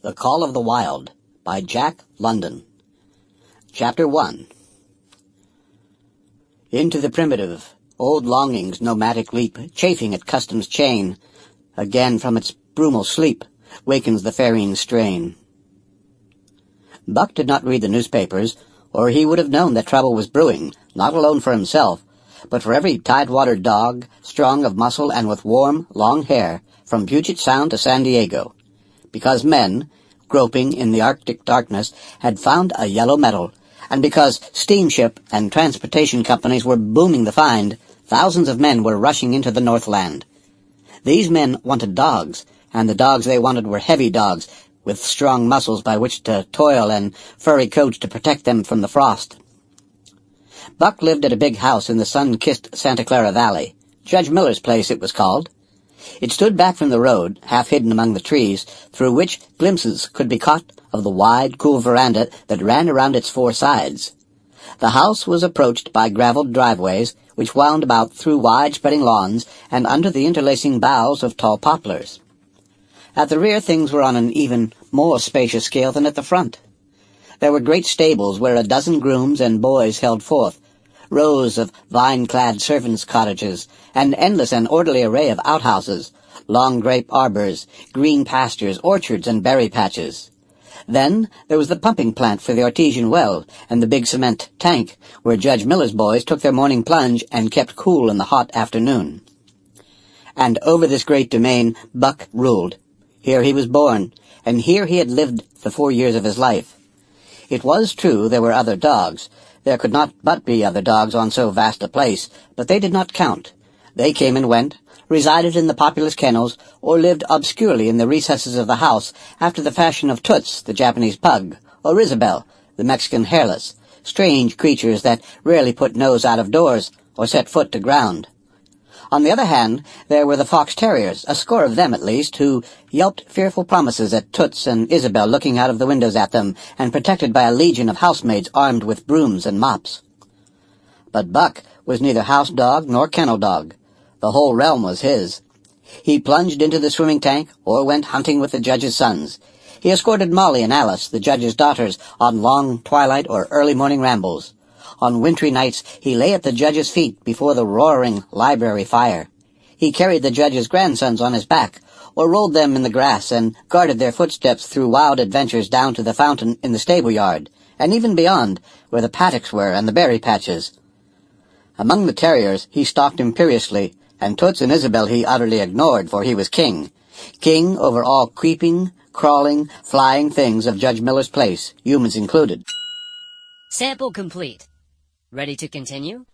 The Call of the Wild by Jack London. Chapter 1. Into the primitive, old longing's nomadic leap, chafing at custom's chain, again from its brumal sleep, wakens the ferrying strain. Buck did not read the newspapers, or he would have known that trouble was brewing, not alone for himself, but for every tide-water dog, strong of muscle and with warm, long hair, from Puget Sound to San Diego, because men, groping in the Arctic darkness, had found a yellow metal, and because steamship and transportation companies were booming the find, thousands of men were rushing into the Northland. These men wanted dogs, and the dogs they wanted were heavy dogs, with strong muscles by which to toil and furry coats to protect them from the frost. Buck lived at a big house in the sun-kissed Santa Clara Valley. Judge Miller's place, it was called. It stood back from the road, half hidden among the trees, through which glimpses could be caught of the wide, cool veranda that ran around its four sides. The house was approached by gravelled driveways, which wound about through wide-spreading lawns and under the interlacing boughs of tall poplars. At the rear things were on an even more spacious scale than at the front. There were great stables where a dozen grooms and boys held forth, rows of vine-clad servants' cottages, an endless and orderly array of outhouses, long grape arbors, green pastures, orchards, and berry patches. Then there was the pumping plant for the artesian well, and the big cement tank, where Judge Miller's boys took their morning plunge and kept cool in the hot afternoon. And over this great domain Buck ruled. Here he was born, and here he had lived the 4 years of his life. It was true there were other dogs. There could not but be other dogs on so vast a place, but they did not count. They came and went, resided in the populous kennels, or lived obscurely in the recesses of the house after the fashion of Toots, the Japanese pug, or Isabel, the Mexican hairless, strange creatures that rarely put nose out of doors or set foot to ground. On the other hand, there were the fox terriers, a score of them at least, who yelped fearful promises at Toots and Isabel looking out of the windows at them, and protected by a legion of housemaids armed with brooms and mops. But Buck was neither house dog nor kennel dog. The whole realm was his. He plunged into the swimming tank, or went hunting with the judge's sons. He escorted Molly and Alice, the judge's daughters, on long twilight or early morning rambles. On wintry nights he lay at the judge's feet before the roaring library fire. He carried the judge's grandsons on his back, or rolled them in the grass and guarded their footsteps through wild adventures down to the fountain in the stable yard, and even beyond, where the paddocks were and the berry patches. Among the terriers he stalked imperiously, and Toots and Isabel he utterly ignored, for he was king. King over all creeping, crawling, flying things of Judge Miller's place, humans included. Sample complete. Ready to continue?